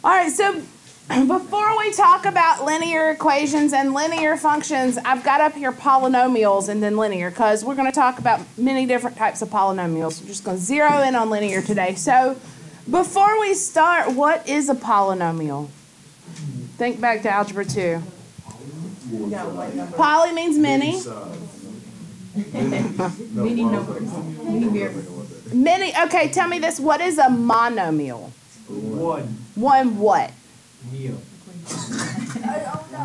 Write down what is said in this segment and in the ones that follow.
All right, so before we talk about linear equations and linear functions, I've got up here polynomials and then linear, because we're going to talk about many different types of polynomials. We're just going to zero in on linear today. So before we start, what is a polynomial? Think back to Algebra 2. Poly means many. Many numbers. Many variables. Many. Okay, tell me this. What is a monomial? One what? Meal.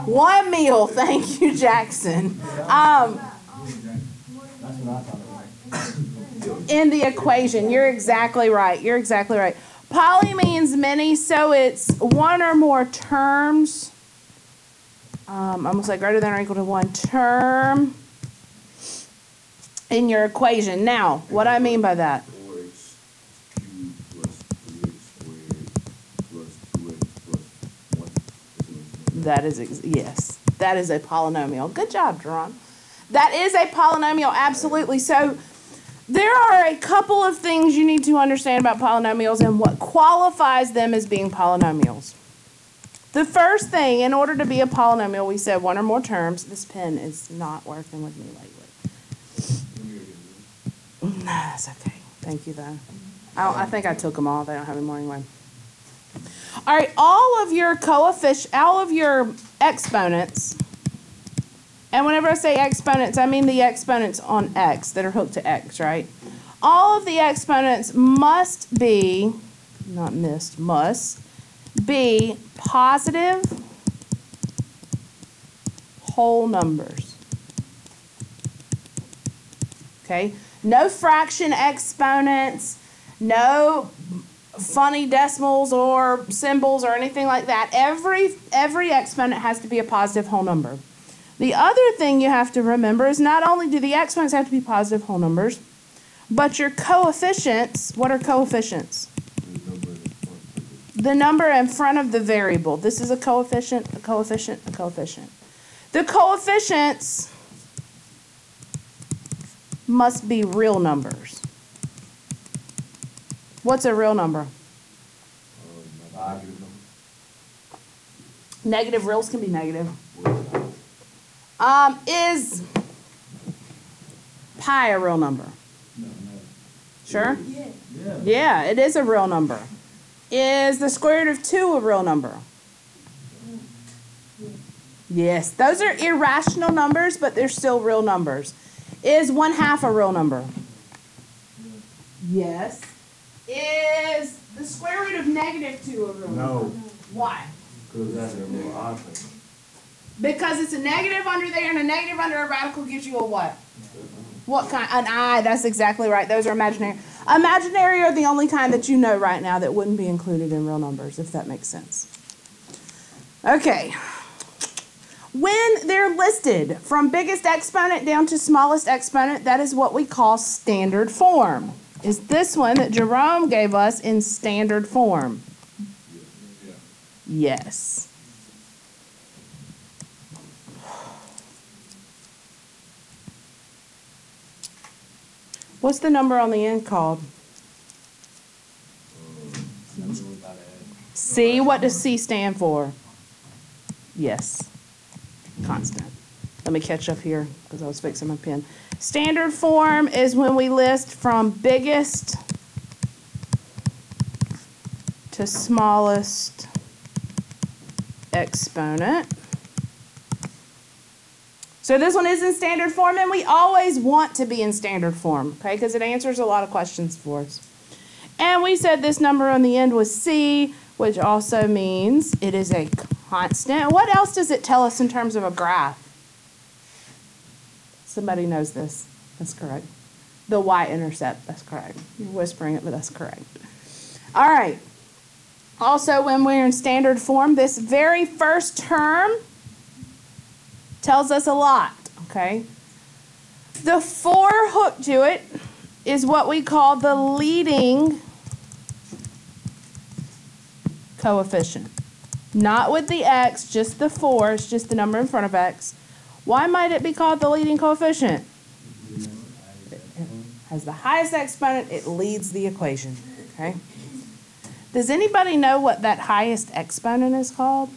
One meal. Thank you, Jackson. That's what I thought. In the equation. You're exactly right. You're exactly right. Poly means many, so it's one or more terms. I'm going to say greater than or equal to one term in your equation. Now, what do I mean by that? 4x cubed plus 3x squared plus 2x plus 1. That is, yes, that is a polynomial. Good job, Jerron. That is a polynomial, absolutely. So there are a couple of things you need to understand about polynomials and what qualifies them as being polynomials. The first thing, in order to be a polynomial, we said one or more terms. This pen is not working with me lately. That's okay. Thank you, though. I think I took them all. They don't have any more anyway. All right, all of your exponents, and whenever I say exponents, I mean the exponents on x that are hooked to x, right? All of the exponents must be, must be positive whole numbers. Okay? No fraction exponents, no funny decimals or symbols or anything like that. Every exponent has to be a positive whole number. The other thing you have to remember is not only do the exponents have to be positive whole numbers, but your coefficients, what are coefficients? The number in front of the variable. This is a coefficient, a coefficient, a coefficient. The coefficients must be real numbers. What's a real number? Negative reals can be negative. Is pi a real number? Sure? Yeah, it is a real number. Is the square root of 2 a real number? Yes. Those are irrational numbers, but they're still real numbers. Is 1/2 a real number? Yes. Is the square root of -2 a real number? No. Why? Because that's a real option. Because it's a negative under there, and a negative under a radical gives you a what? What kind? An I. That's exactly right. Those are imaginary. Imaginary are the only kind that you know right now that wouldn't be included in real numbers, if that makes sense. Okay. When they're listed from biggest exponent down to smallest exponent, that is what we call standard form. Is this one that Jerome gave us in standard form? Yes. What's the number on the end called? C. What does C stand for? Yes. Constant. Let me catch up here because I was fixing my pen. Standard form is when we list from biggest to smallest exponent. So this one is in standard form, and we always want to be in standard form, okay, because it answers a lot of questions for us. And we said this number on the end was C, which also means it is a constant. What else does it tell us in terms of a graph? Somebody knows this. That's correct. The y-intercept. That's correct. You're whispering it, but that's correct. All right. Also, when we're in standard form, this very first term tells us a lot, okay? The 4 hooked to it is what we call the leading coefficient. Not with the x, just the 4. It's just the number in front of x. Why might it be called the leading coefficient? It has the highest exponent. It leads the equation, okay? Does anybody know what that highest exponent is called?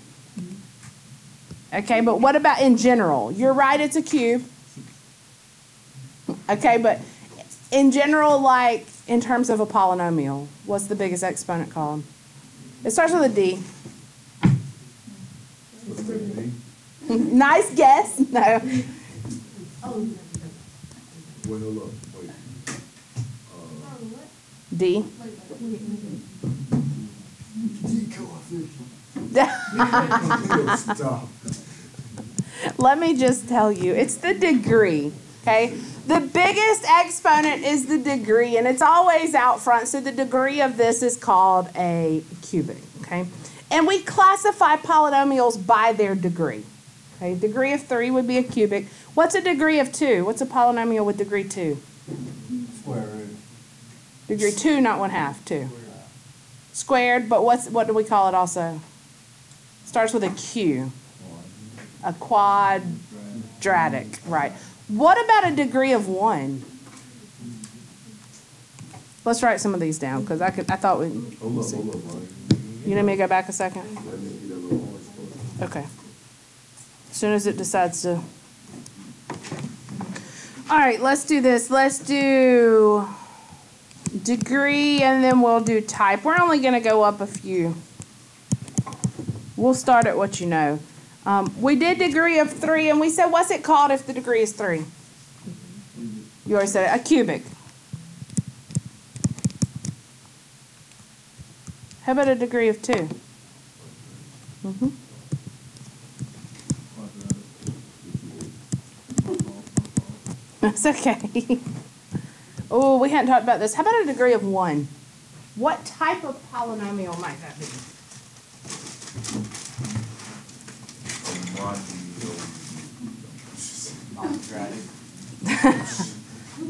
Okay, but what about in general? You're right, it's a cube. Okay, but in general, like in terms of a polynomial, what's the biggest exponent called? It starts with a D. Nice guess. No. Wait, hold up. Wait. D. Stop. Let me just tell you, it's the degree, okay? The biggest exponent is the degree, and it's always out front, so the degree of this is called a cubic, okay? And we classify polynomials by their degree, okay? Degree of 3 would be a cubic. What's a degree of 2? What's a polynomial with degree 2? Square root. Degree 2, not 1/2, 2. Squared, but what do we call it also? Starts with a Q. A quadratic, right. What about a degree of 1? Let's write some of these down, because I thought we... Hold up, Ryan. You need me to go back a second? Let me get that little orange part. Okay. As soon as it decides to... All right, let's do this. Let's do degree, and then we'll do type. We're only going to go up a few. We'll start at what you know. We did degree of 3, and we said, what's it called if the degree is 3? You already said it. A cubic. How about a degree of 2? Mm-hmm. That's okay. Oh, we hadn't talked about this. How about a degree of 1? What type of polynomial might that be?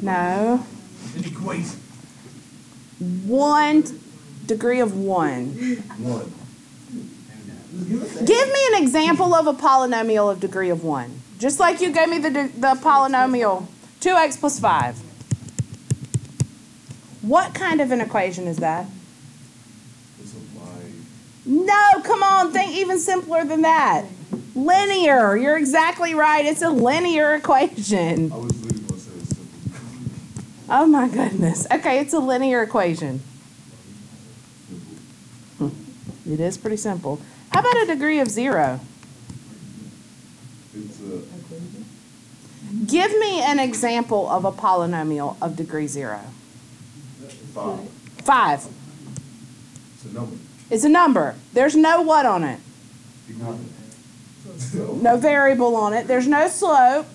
No. An equation. 1 degree of 1. 1. Give me an example of a polynomial of degree of 1. Just like you gave me the polynomial 2x plus 5. What kind of an equation is that? It's a line. No, come on, think even simpler than that. Linear. You're exactly right. It's a linear equation. I was literally going to say it's simple. Oh my goodness. Okay, it's a linear equation. It is pretty simple. How about a degree of 0? It's a... Give me an example of a polynomial of degree 0. 5. 5. It's a number. It's a number. There's no what on it? No variable on it. There's no slope.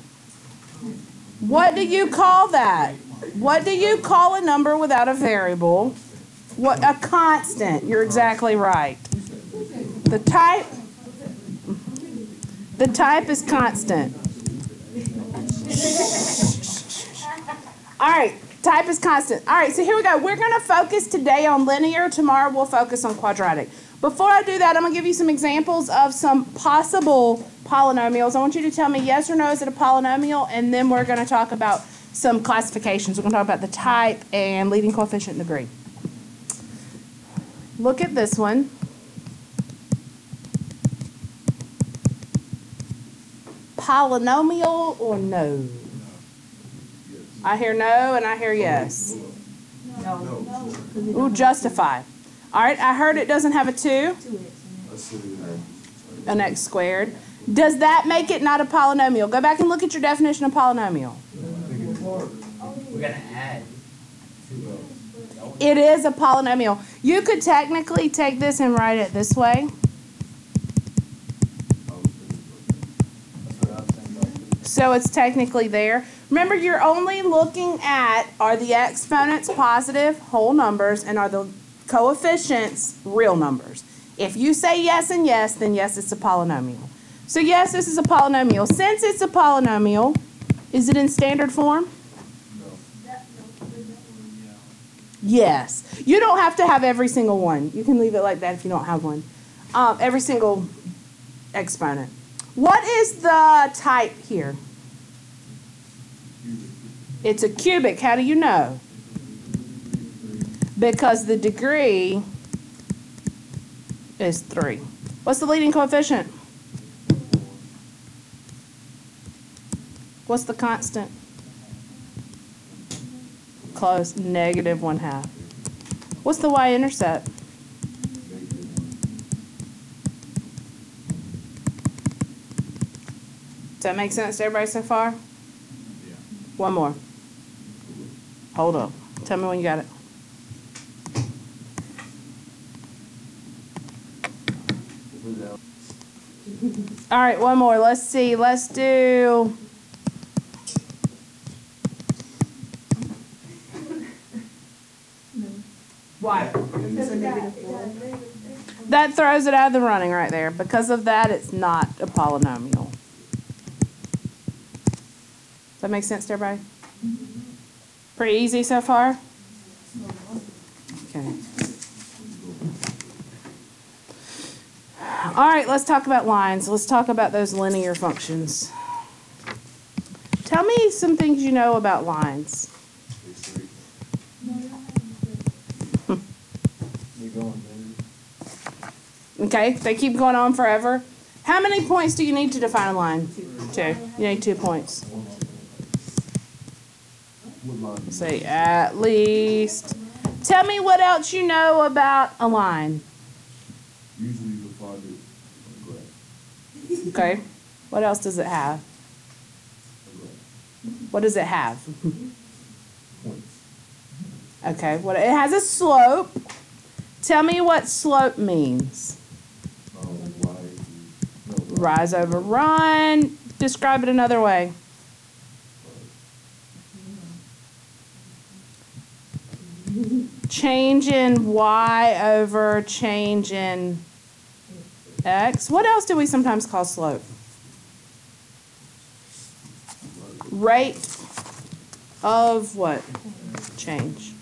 What do you call that? What do you call a number without a variable? What? A constant. You're exactly right. The type is constant. All right. Type is constant. All right, so here we go. We're going to focus today on linear. Tomorrow we'll focus on quadratic. Before I do that, I'm going to give you some examples of some possible polynomials. I want you to tell me yes or no, is it a polynomial? And then we're going to talk about some classifications. We're going to talk about the type and leading coefficient and degree. Look at this one. Polynomial or no? I hear no and I hear yes. No. Ooh, justify. All right, I heard it doesn't have a 2. I said An x squared. Does that make it not a polynomial? Go back and look at your definition of polynomial. We're going to add. It is a polynomial. You could technically take this and write it this way. So it's technically there. Remember, you're only looking at, are the exponents positive, whole numbers, and are the coefficients real numbers? If you say yes and yes, then yes, it's a polynomial. So yes, this is a polynomial. Since it's a polynomial, is it in standard form? Yes. You don't have to have every single one. You can leave it like that if you don't have one. Every single exponent. What is the type here? It's a cubic. How do you know? Because the degree is 3. What's the leading coefficient? What's the constant? Close. Negative 1/2. What's the y-intercept? Does that make sense to everybody so far? Yeah. One more. Hold up. Tell me when you got it. All right, one more. Let's see. Let's do... Why? That throws it out of the running right there. Because of that, it's not a polynomial. Does that make sense to everybody? Pretty easy so far? Okay. All right, let's talk about lines. Let's talk about those linear functions. Tell me some things you know about lines. Okay, they keep going on forever. How many points do you need to define a line? 2. You need 2 points. Say at least. Tell me what else you know about a line. Usually you find it on a graph. Okay. What else does it have? What does it have? Points. Okay. What it has a slope. Tell me what slope means. Rise over run. Describe it another way. Change in y over change in x. What else do we sometimes call slope? Rate of what? Change.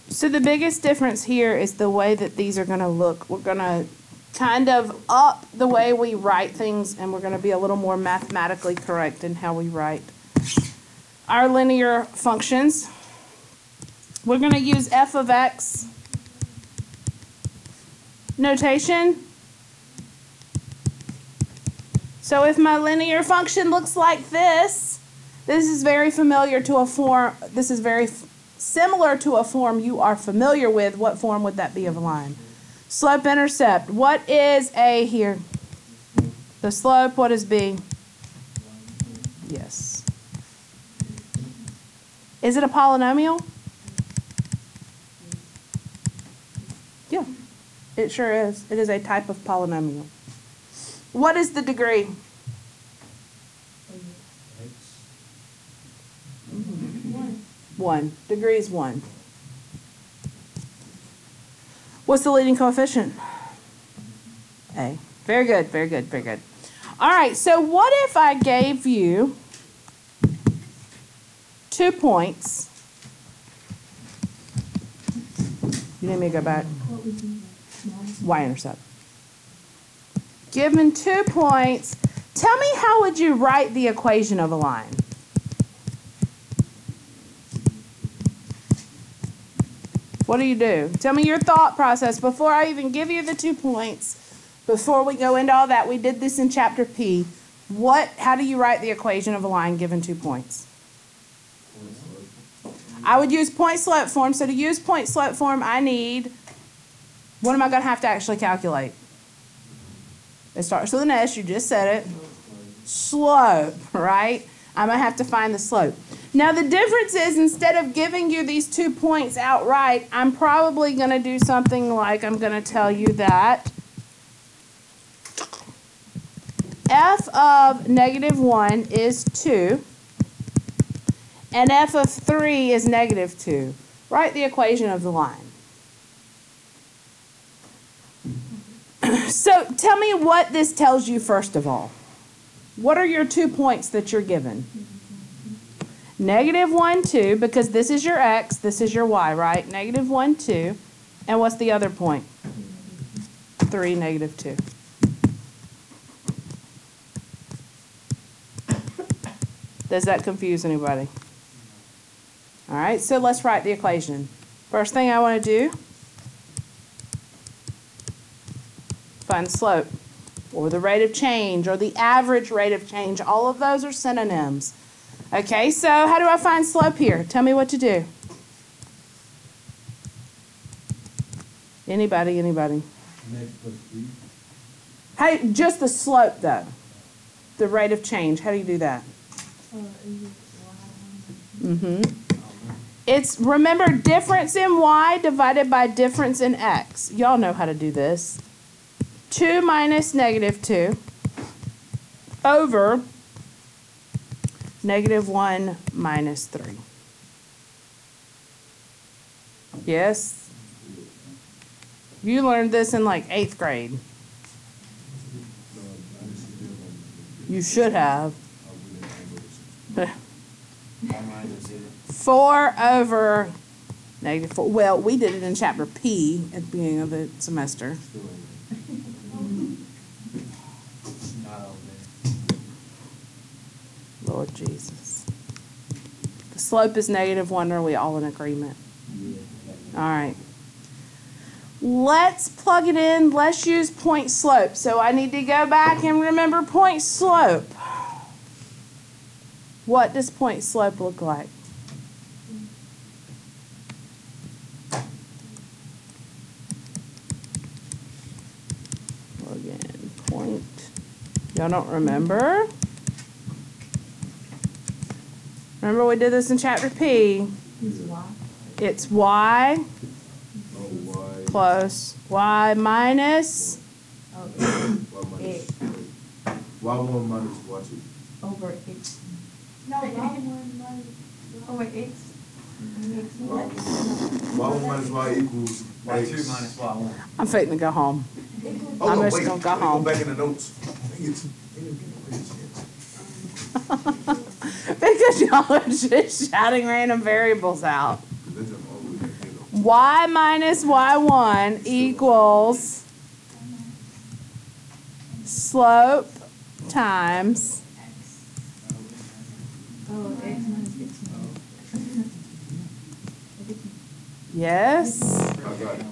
So the biggest difference here is the way that these are going to look. We're going to kind of up the way we write things, and we're going to be a little more mathematically correct in how we write our linear functions. We're going to use f of x notation. So if my linear function looks like this is very familiar to a form. This is very similar to a form you are familiar with. What form would that be of a line? Slope intercept. What is A here? The slope. What is B? Yes. Is it a polynomial? Yeah, it sure is. It is a type of polynomial. What is the degree? 1. Degree is 1. What's the leading coefficient? A. Very good, very good, very good. All right, so what if I gave you 2 points? You need me to go back? Y-intercept. Given 2 points, tell me how would you write the equation of a line? What do? Tell me your thought process before I even give you the 2 points. Before we go into all that, we did this in chapter P. How do you write the equation of a line given 2 points? I would use Pointslope form. So to use Pointslope form, I need, what am I going to have to actually calculate? It starts with an S, you just said it. Slope, right? I'm going to have to find the slope. Now the difference is, instead of giving you these 2 points outright, I'm probably going to do something like, I'm going to tell you that f of -1 is 2, and f of 3 is -2. Write the equation of the line. So tell me what this tells you first of all. What are your 2 points that you're given? -1, 2, because this is your x, this is your y, right? -1, 2. And what's the other point? 3, -2. Does that confuse anybody? All right, so let's write the equation. First thing I want to do, find the slope, or the rate of change, or the average rate of change. All of those are synonyms. Okay, so how do I find slope here? Tell me what to do. Anybody? Next plus B. How, just the slope, though. The rate of change. How do you do that? It's, remember, difference in y divided by difference in x. Y'all know how to do this. 2 minus negative 2 over negative 1 minus 3. Yes? You learned this in like 8th grade. You should have. 4 over negative 4. Well, we did it in chapter P at the beginning of the semester. Lord Jesus. The slope is negative 1. Are we all in agreement? All right. Let's plug it in. Let's use point slope. So I need to go back and remember point slope. What does point slope look like? Plug in point. Y'all don't remember? Remember we did this in chapter P. It's y. Close. Y minus. Y1 minus Y2. Over x. No, y1 minus over x. Y1 minus Y equals Y2 X. minus Y1. I'm fitting to go home. Oh, I'm no, just wait. gonna go Let me home. Go back in the notes. Dang it. Because y'all are just shouting random variables out. Y minus Y1 equals slope times Oh, x minus x minus. yes. I got it.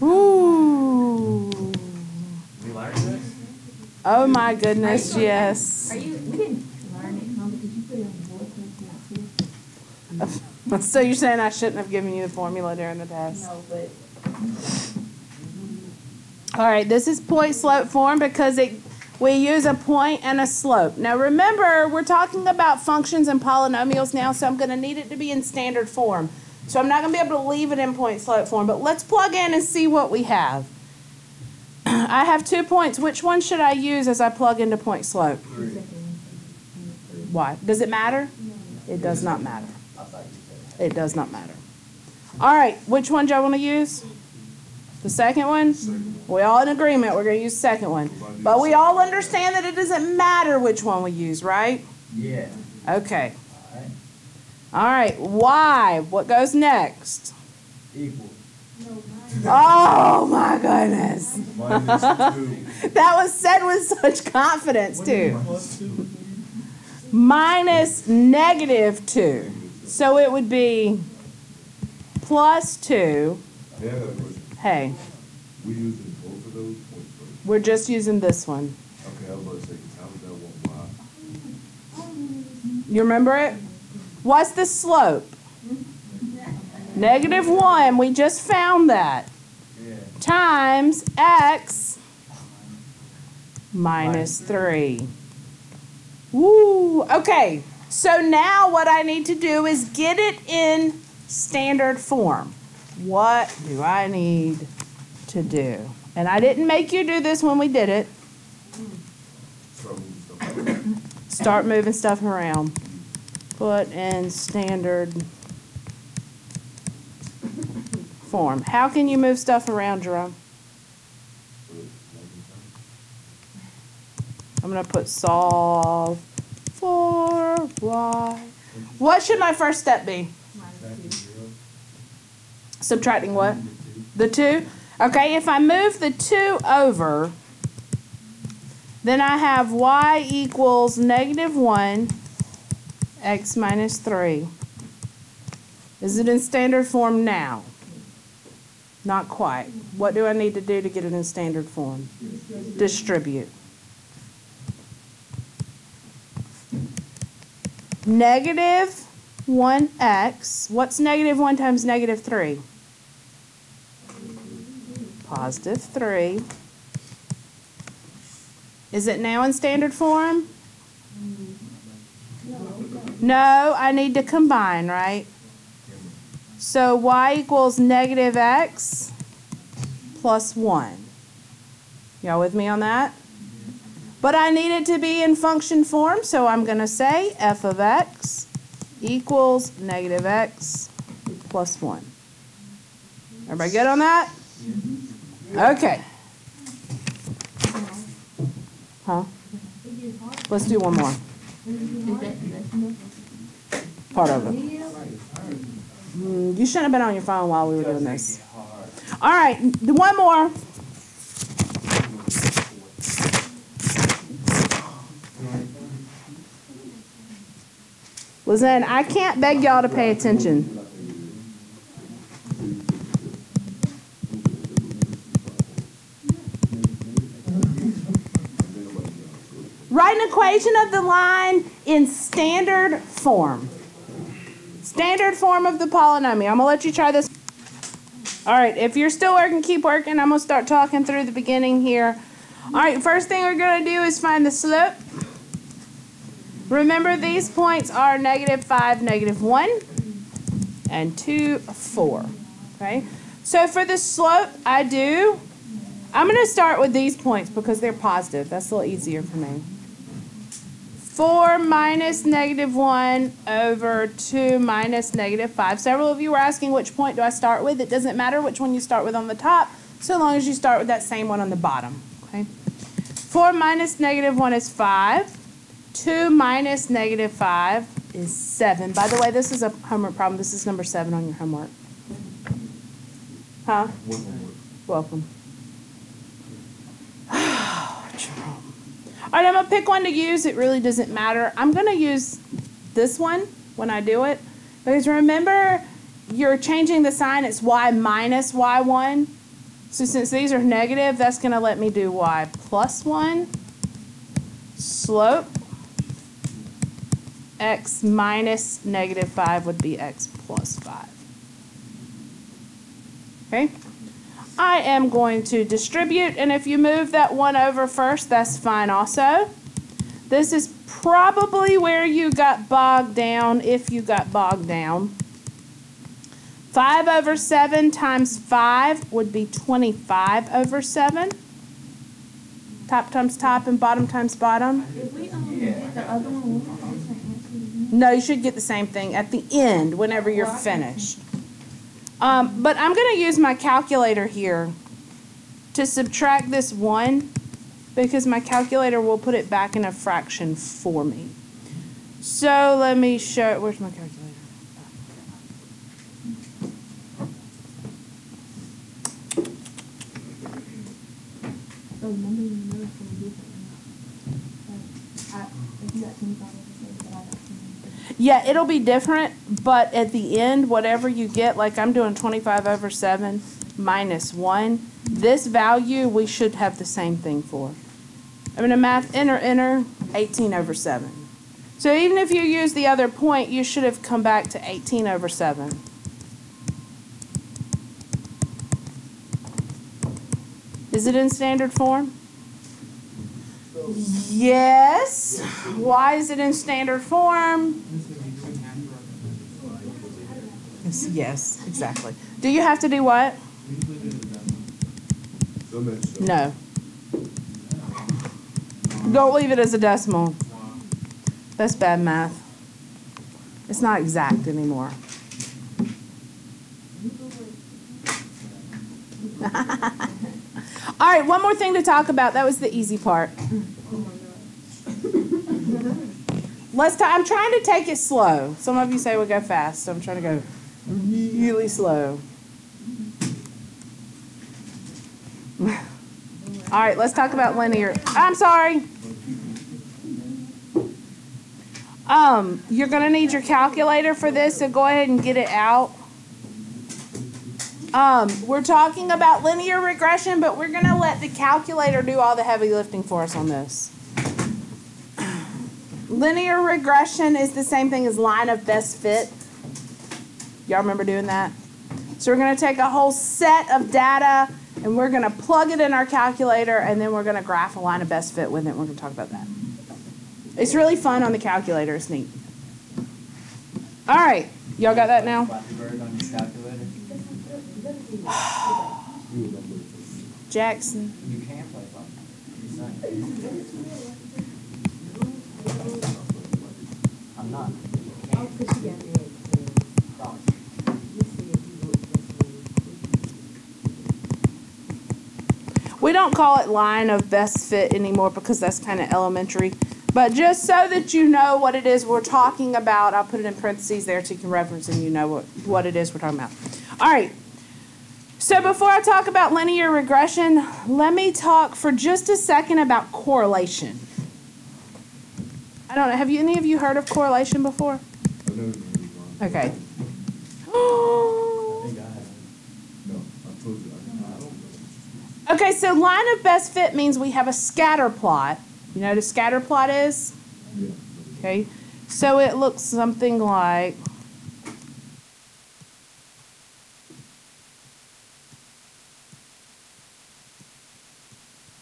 Ooh. We learned this? Oh my goodness, yes. We didn't learn it, huh, because you put it on the board too. So you're saying I shouldn't have given you the formula during the test? No, but. All right, this is point slope form because we use a point and a slope. Now remember, we're talking about functions and polynomials now, so I'm going to need it to be in standard form. So I'm not going to be able to leave it in point slope form, but let's plug in and see what we have. I have 2 points. Which one should I use as I plug into point slope? Why? Does it matter? It does not matter. It does not matter. All right, which one do y'all want to use? The second one? We all in agreement. We're going to use the second one. But we all understand that it doesn't matter which one we use, right? Yeah. Okay. All right, y. What goes next? Equal. Oh, my goodness. Minus 2. That was said with such confidence, too. Minus negative 2. So it would be plus 2. Yeah, I got a question. Hey, We using both of those points first. we're just using this one. Okay, I was about to say, 'cause how was that one Y? You remember it? What's the slope? Negative 1. We just found that. Yeah. Times x minus 3. Woo. Okay. So now what I need to do is get it in standard form. What do I need to do? And I didn't make you do this when we did it. Start moving stuff around. Put in standard form. How can you move stuff around, Jerome? I'm going to put solve for y. What should my first step be? Subtracting what? The 2? Okay, if I move the 2 over, then I have y equals negative 1 x minus 3. Is it in standard form now? Not quite. What do I need to do to get it in standard form? Distribute. Negative 1x. What's negative 1 times negative 3? Positive 3. Is it now in standard form? No, I need to combine, right? So y equals negative x plus 1. Y'all with me on that? But I need it to be in function form, so I'm going to say f of x equals negative x plus 1. Everybody good on that? Okay. Huh? Let's do one more. Part of it. You shouldn't have been on your phone while we were doing this. All right, one more. Listen, I can't beg y'all to pay attention. Write an equation of the line in standard form. Standard form of the polynomial. I'm going to let you try this. All right, if you're still working, keep working. I'm going to start talking through the beginning here. All right, first thing we're going to do is find the slope. Remember, these points are negative 5, negative 1, and 2, 4. Okay, so for the slope, I'm going to start with these points because they're positive. That's a little easier for me. 4 minus negative 1 over 2 minus negative 5. Several of you were asking which point do I start with. It doesn't matter which one you start with on the top, so long as you start with that same one on the bottom. Okay. 4 minus negative 1 is 5. 2 minus negative 5 is 7. By the way, this is a homework problem. This is number 7 on your homework. Huh? Welcome. All right, I'm going to pick one to use. It really doesn't matter. I'm going to use this one when I do it. Because remember, you're changing the sign. It's y minus y1. So since these are negative, that's going to let me do y plus 1. Slope. X minus negative 5 would be x plus 5. Okay? I am going to distribute, and if you move that 1 over first, that's fine also. This is probably where you got bogged down, if you got bogged down. 5 over 7 times 5 would be 25 over 7. Top times top and bottom times bottom. If we get the other one, we'll also answer. No, you should get the same thing at the end whenever you're finished. But I'm going to use my calculator here to subtract this 1 because my calculator will put it back in a fraction for me. So let me show, where's my calculator? So remember you know it's going to be different. If you got 25 over 7, but I got 25. Yeah, it'll be different, but at the end, whatever you get, like I'm doing 25 over 7 minus 1, this value we should have the same thing for. I'm going to math, enter, 18 over 7. So even if you use the other point, you should have come back to 18 over 7. Is it in standard form? Yes. Why is it in standard form? Yes, exactly. Do you have to do what? No. Don't leave it as a decimal. That's bad math. It's not exact anymore. All right, one more thing to talk about. That was the easy part. I'm trying to take it slow. Some of you say we go fast, so I'm trying to go really slow. All right, let's talk about linear. I'm sorry. You're going to need your calculator for this, so go ahead and get it out. We're talking about linear regression, but we're going to let the calculator do all the heavy lifting for us on this. Linear regression is the same thing as line of best fit. Y'all remember doing that? So we're going to take a whole set of data, and we're going to plug it in our calculator, and then we're going to graph a line of best fit with it. We're going to talk about that. It's really fun on the calculator. It's neat. All right. Y'all got that now? Flappy Bird on your calculator? Jackson. You can play Flappy Bird. I'm not. You can't. Promise. We don't call it line of best fit anymore because that's kind of elementary. But just so that you know what it is we're talking about, I'll put it in parentheses there so you can reference and you know what it is we're talking about. All right. So before I talk about linear regression, let me talk for just a second about correlation. I don't know. Have any of you heard of correlation before? Okay. I think I have. No, I told you, I don't know. Okay, so line of best fit means we have a scatter plot. You know what a scatter plot is? Yeah. Okay, so it looks something like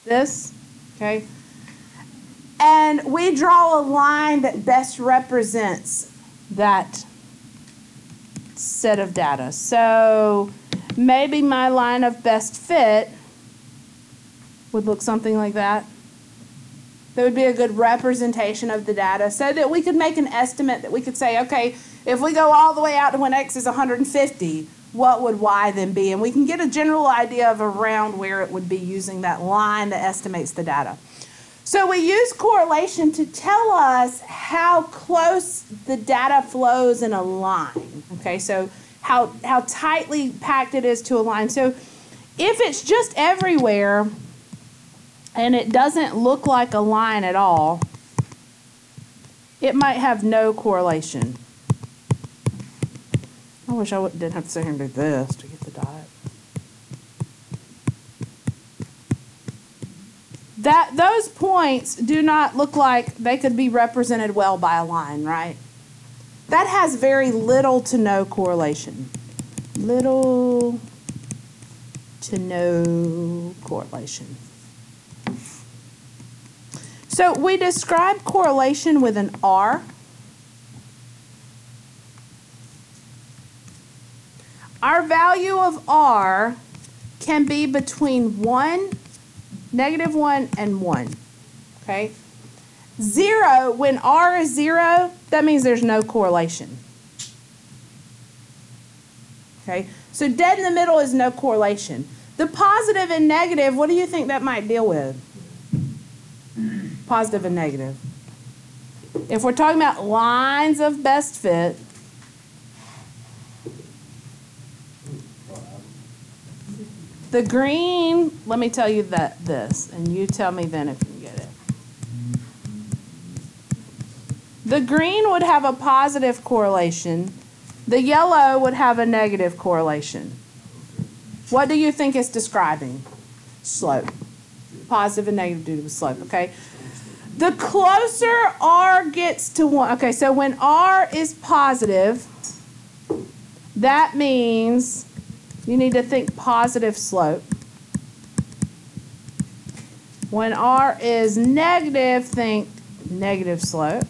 this, okay? And we draw a line that best represents that set of data. So maybe my line of best fit would look something like that. That would be a good representation of the data so that we could make an estimate that we could say, okay, if we go all the way out to when x is 150, what would y then be? And we can get a general idea of around where it would be using that line that estimates the data. So we use correlation to tell us how close the data flows in a line. Okay, so how tightly packed it is to a line. So if it's just everywhere and it doesn't look like a line at all, it might have no correlation. I wish I didn't have to sit here and do this to get the dot. Those points do not look like they could be represented well by a line, right? That has very little to no correlation. Little to no correlation. So we describe correlation with an R. Our value of R can be between 1, -1, and 1. Okay? 0, when R is 0, that means there's no correlation. Okay? So dead in the middle is no correlation. The positive and negative, what do you think that might deal with? Positive and negative. If we're talking about lines of best fit, the green, let me tell you this, and you tell me then if you can get it. The green would have a positive correlation. The yellow would have a negative correlation. What do you think it's describing? Slope. Positive and negative due to the slope, okay? The closer R gets to 1, okay, so when R is positive, that means you need to think positive slope. When R is negative, think negative slope.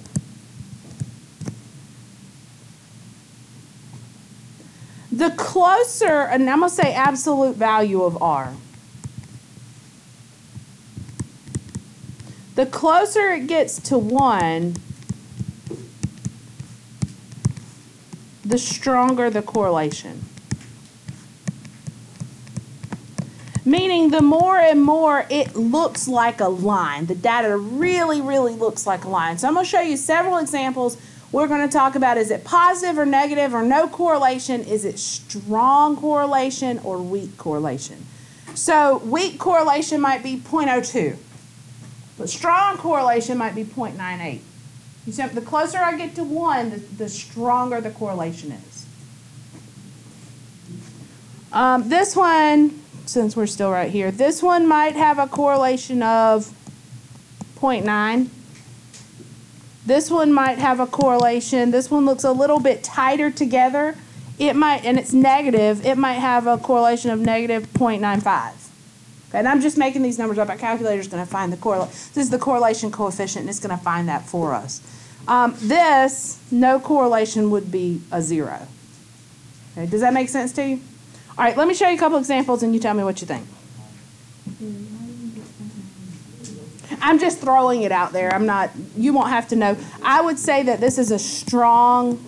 The closer, and I'm going to say absolute value of R. The closer it gets to 1, the stronger the correlation. Meaning the more and more it looks like a line. The data really, really looks like a line. So I'm going to show you several examples. We're going to talk about, is it positive or negative or no correlation? Is it strong correlation or weak correlation? So weak correlation might be 0.02. But strong correlation might be 0.98. You see, the closer I get to 1, the stronger the correlation is. This one, since we're still right here, this one might have a correlation of 0.9. This one might have a correlation. This one looks a little bit tighter together. It might, and it's negative, it might have a correlation of negative 0.95. Okay, and I'm just making these numbers up. Our calculator's going to find the correlation. This is the correlation coefficient, and it's going to find that for us. This, no correlation would be a 0. Okay, does that make sense to you? All right, let me show you a couple examples, and you tell me what you think. I'm just throwing it out there. I'm not, you won't have to know. I would say that this is a strong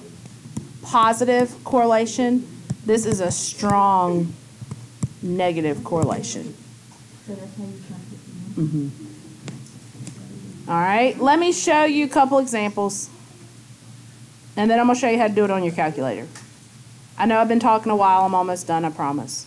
positive correlation. This is a strong negative correlation. So that's how you try to get the number. All right, let me show you a couple examples, and then I'm going to show you how to do it on your calculator. I know I've been talking a while. I'm almost done, I promise.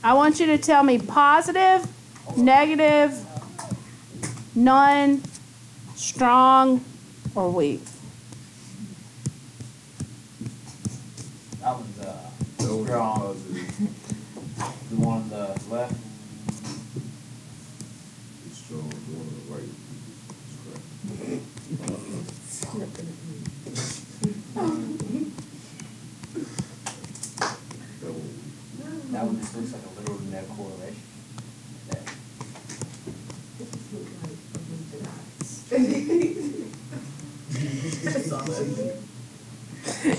I want you to tell me positive, negative, none, strong, or weak. That one's That was strong. positive. The one on the left. It's strong. The one on the right is correct. That one just looks like a little no correlation. There.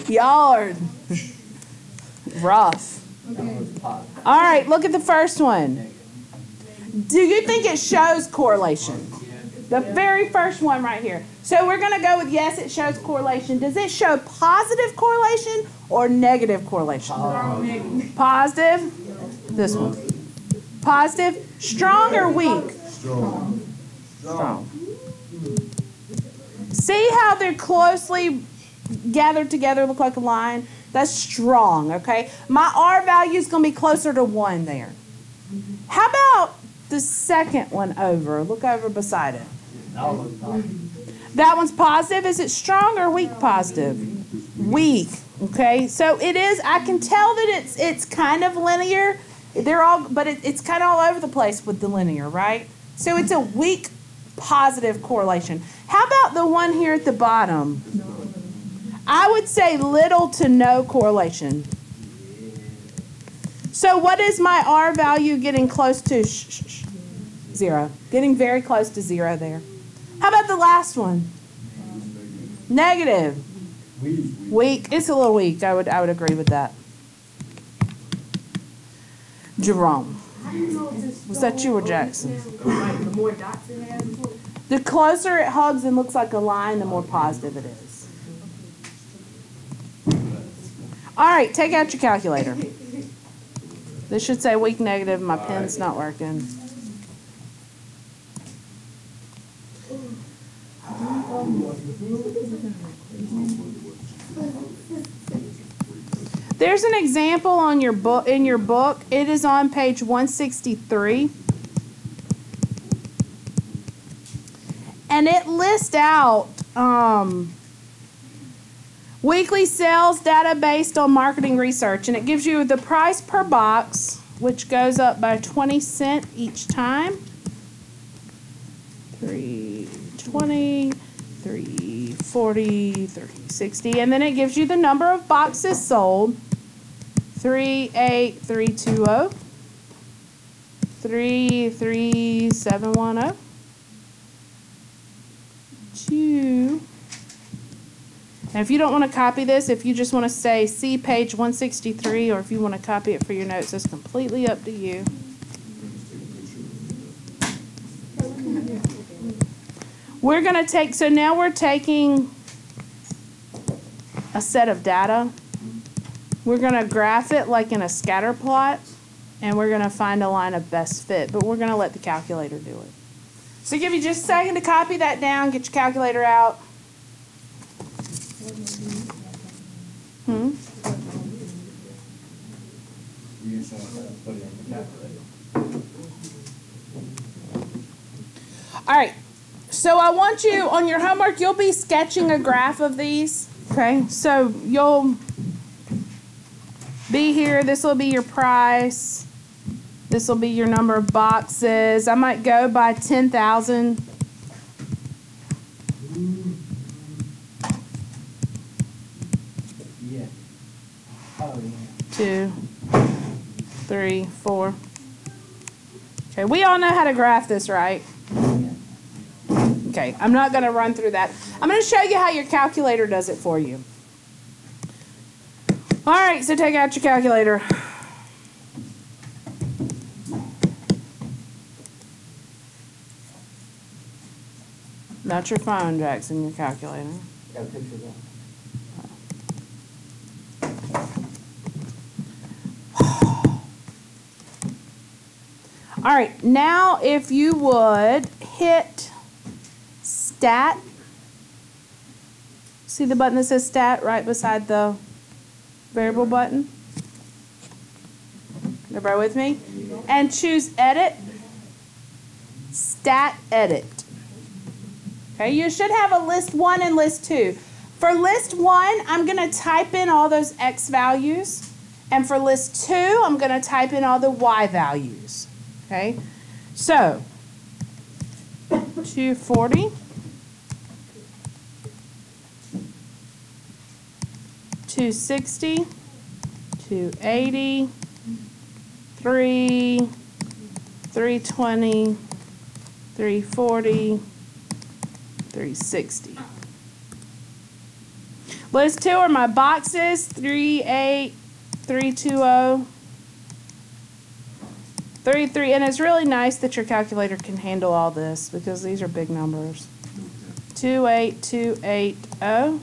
Y'all are rough. That one's positive. All right, look at the first one. Negative. Do you think it shows correlation? The very first one right here. So we're going to go with yes, it shows correlation. Does it show positive correlation or negative correlation? Positive. This one. Positive. Strong or weak? Strong. Strong. See how they're closely gathered together, look like a line? That's strong, okay? My R value is going to be closer to 1 there. How about the second one over? Look over beside it. That one looks positive. That one's positive. Is it strong or weak positive? Weak, okay? So it is, I can tell that it's kind of linear. They're all, but it's kind of all over the place with the linear, right? So it's a weak positive correlation. How about the one here at the bottom? I would say little to no correlation. So what is my R value getting close to? 0. Getting very close to 0 there. How about the last one? Negative. Weak. It's a little weak. I would agree with that. Jerome. Was that you or Jackson? The more dots it has, The closer it hugs and looks like a line, the more positive it is. All right, take out your calculator. This should say weak negative. My pen's not working. There's an example on your book, in your book. It is on page 163. And it lists out weekly sales data based on marketing research. And it gives you the price per box, which goes up by 20 cents each time. $3.20, $3.40, $3.60. And then it gives you the number of boxes sold. 38320, 33710, 2. And if you don't want to copy this, if you just want to say see page 163, or if you want to copy it for your notes, it's completely up to you. We're going to take, so now we're taking a set of data. We're going to graph it like in a scatter plot, and we're going to find a line of best fit, but we're going to let the calculator do it. So give you just a second to copy that down, get your calculator out. You just want to put it in the calculator. All right. So I want you, on your homework, you'll be sketching a graph of these. Okay. So you'll be here. This will be your price. This will be your number of boxes. I might go by 10,000. Yeah. Oh, yeah. 2, 3, 4. Okay, we all know how to graph this, right? Okay, I'm not going to run through that. I'm going to show you how your calculator does it for you. All right, so take out your calculator. Not your phone, Jackson, your calculator. Got a picture of that. All right, now if you would hit stat. See the button that says stat right beside the variable button? Everybody with me? And choose edit. Stat edit. Okay, you should have a list 1 and list 2. For list 1, I'm going to type in all those x values. And for list 2, I'm going to type in all the y values. Okay, so 240, 260, 280, 320, 340, 360. List 2 are my boxes, 38, 320, 33, and it's really nice that your calculator can handle all this because these are big numbers. 28280,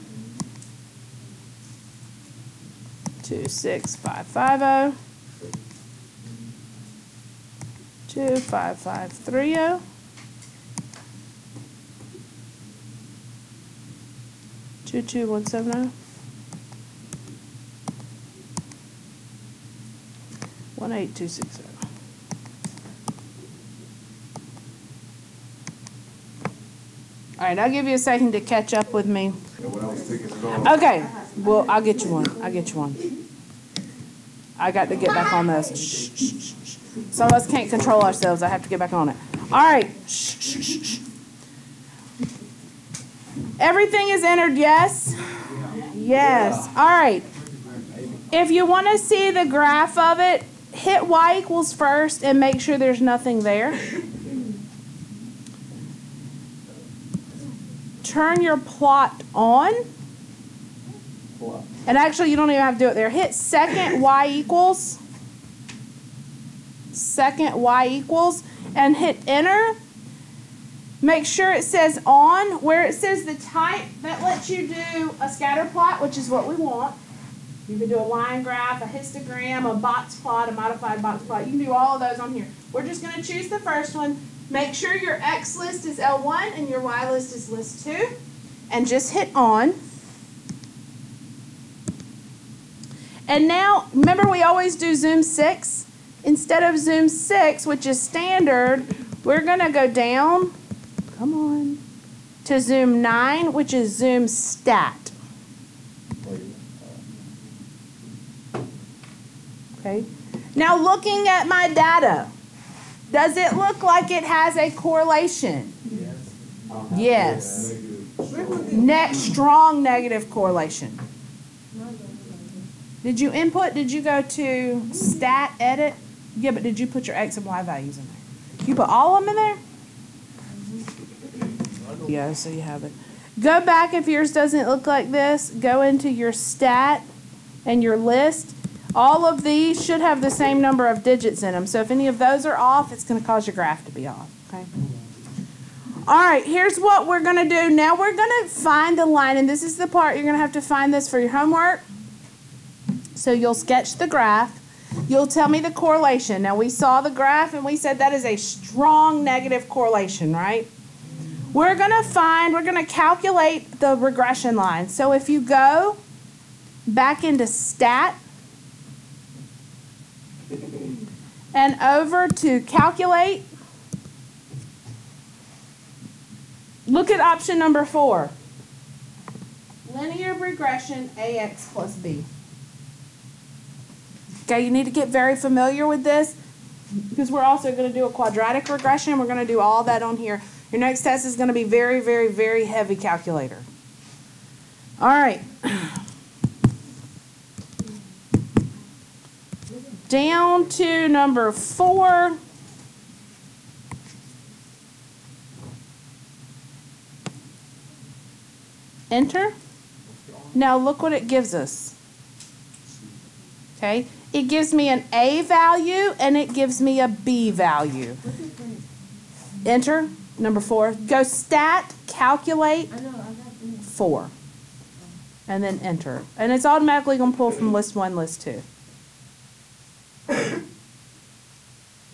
26550, 25530, 22170, 18260. All right, I'll give you a second to catch up with me. Okay, well, I'll get you one. I'll get you one. I got to get back on this. Shh, shh, shh, shh. Some of us can't control ourselves. I have to get back on it. All right. Shh, shh, shh, shh. Everything is entered, yes? Yes. All right. If you want to see the graph of it, hit y equals first and make sure there's nothing there. Turn your plot on. And actually, you don't even have to do it there. Hit second y equals. Second y equals. And hit enter. Make sure it says on. Where it says the type, that lets you do a scatter plot, which is what we want. You can do a line graph, a histogram, a box plot, a modified box plot. You can do all of those on here. We're just going to choose the first one. Make sure your X list is L1 and your Y list is list 2. And just hit on. And now, remember we always do zoom 6? Instead of zoom 6, which is standard, we're going to go down, come on, to zoom 9, which is zoom stat. Okay. Now looking at my data, does it look like it has a correlation? Yes. Yes. Strong negative correlation. Did you input? Did you go to stat edit? Yeah, but did you put your X and Y values in there? You put all of them in there? Yeah, so you have it. Go back if yours doesn't look like this. Go into your stat and your list. All of these should have the same number of digits in them. So if any of those are off, it's going to cause your graph to be off. Okay. All right, here's what we're going to do. Now we're going to find the line, and this is the part you're going to have to find this for your homework. So you'll sketch the graph. You'll tell me the correlation. Now we saw the graph, and we said that is a strong negative correlation, right? We're going to calculate the regression line. So if you go back into stat, and over to calculate. Look at option number 4. Linear regression AX plus B. Okay, you need to get very familiar with this because we're also going to do a quadratic regression. We're going to do all that on here. Your next test is going to be very, very, very heavy calculator. All right. Down to number 4. Enter. Now look what it gives us. Okay, it gives me an A value and it gives me a B value. Enter, number 4. Go stat, calculate 4. And then enter. And it's automatically going to pull from list 1, list 2.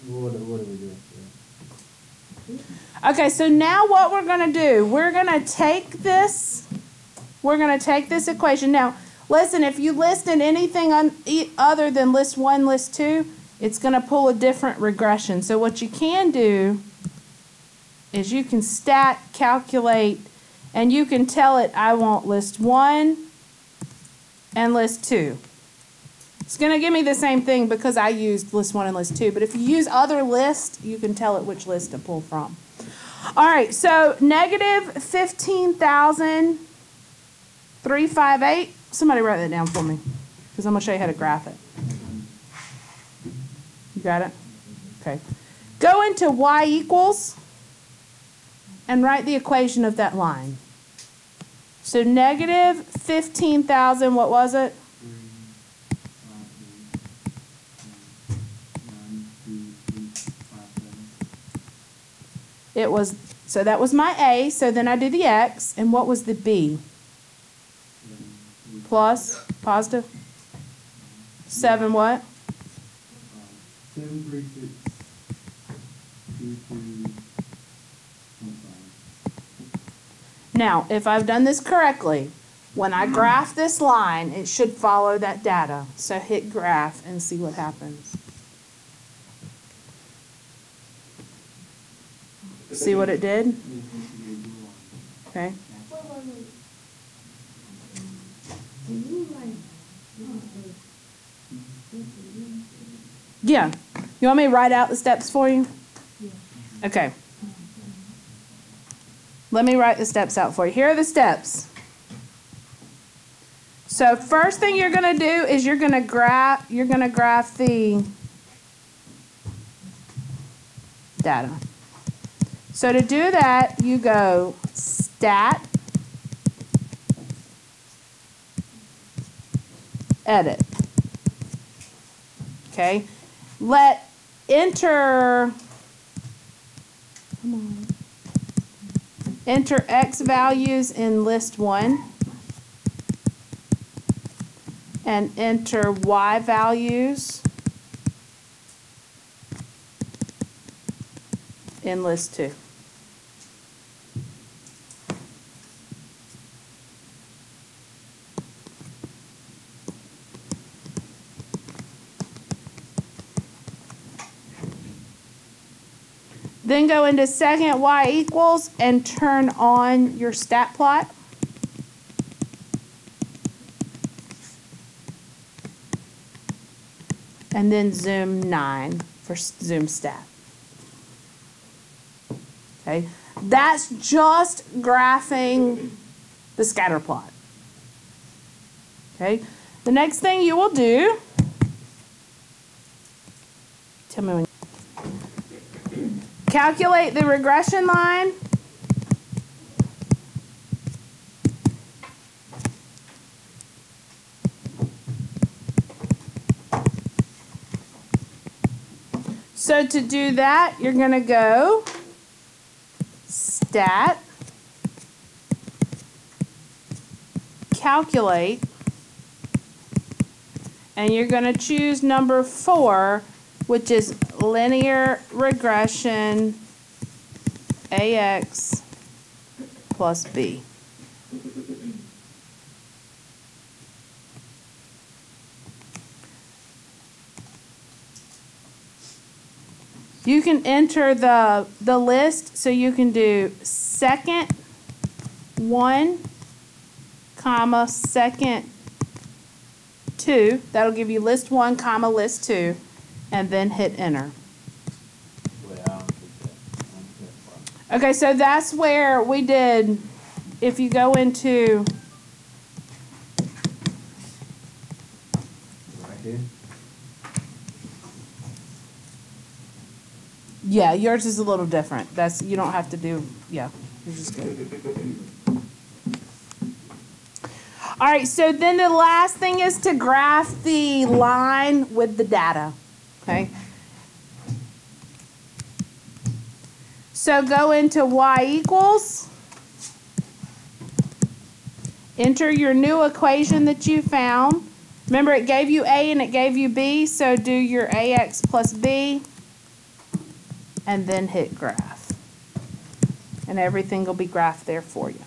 What do we do? Okay, so now what we're going to do, we're going to take this equation. Now, listen, if you listed anything other than list 1, list 2, it's going to pull a different regression. So what you can do is you can stat, calculate, and you can tell it, I want list 1 and list 2. It's going to give me the same thing because I used list 1 and list 2. But if you use other list, you can tell it which list to pull from. All right, so negative 15,358. Somebody write that down for me because I'm going to show you how to graph it. You got it? Okay. Go into y equals and write the equation of that line. So negative 15,000, what was it? 3, 5, 8, 9, 2, 8, 5, 7. It was, so that was my A, so then I do the X, and what was the B? Plus, positive? 7 what? 7, 3, 6, 2, 2, 1, 5. Now, if I've done this correctly, when I graph this line, it should follow that data. So hit graph and see what happens. See what it did? Okay. Yeah. You want me to write out the steps for you? Okay. Let me write the steps out for you. Here are the steps. So first thing you're going to do is you're going to graph the data. So to do that, you go stat, edit. Okay. Let enter X values in list 1 and enter Y values in list 2. Then go into second y equals and turn on your stat plot. And then zoom 9 for zoom stat. Okay, that's just graphing the scatter plot. Okay, the next thing you will do, tell me when. Calculate the regression line. So to do that, you're going to go stat, calculate, and you're going to choose number 4, which is linear regression AX plus B. You can enter the list, so you can do second 1, comma, second 2. That'll give you list 1, comma, list 2, and then hit enter. Wait, I don't think that. I don't think that part. Okay, so that's where we did, if you go into, Right here? yeah, yours is a little different. That's, you don't have to do, yeah, you're just good. All right, so then the last thing is to graph the line with the data, okay? So go into y equals, enter your new equation that you found. Remember, it gave you a and it gave you b, so do your ax plus b, and then hit graph. And everything will be graphed there for you.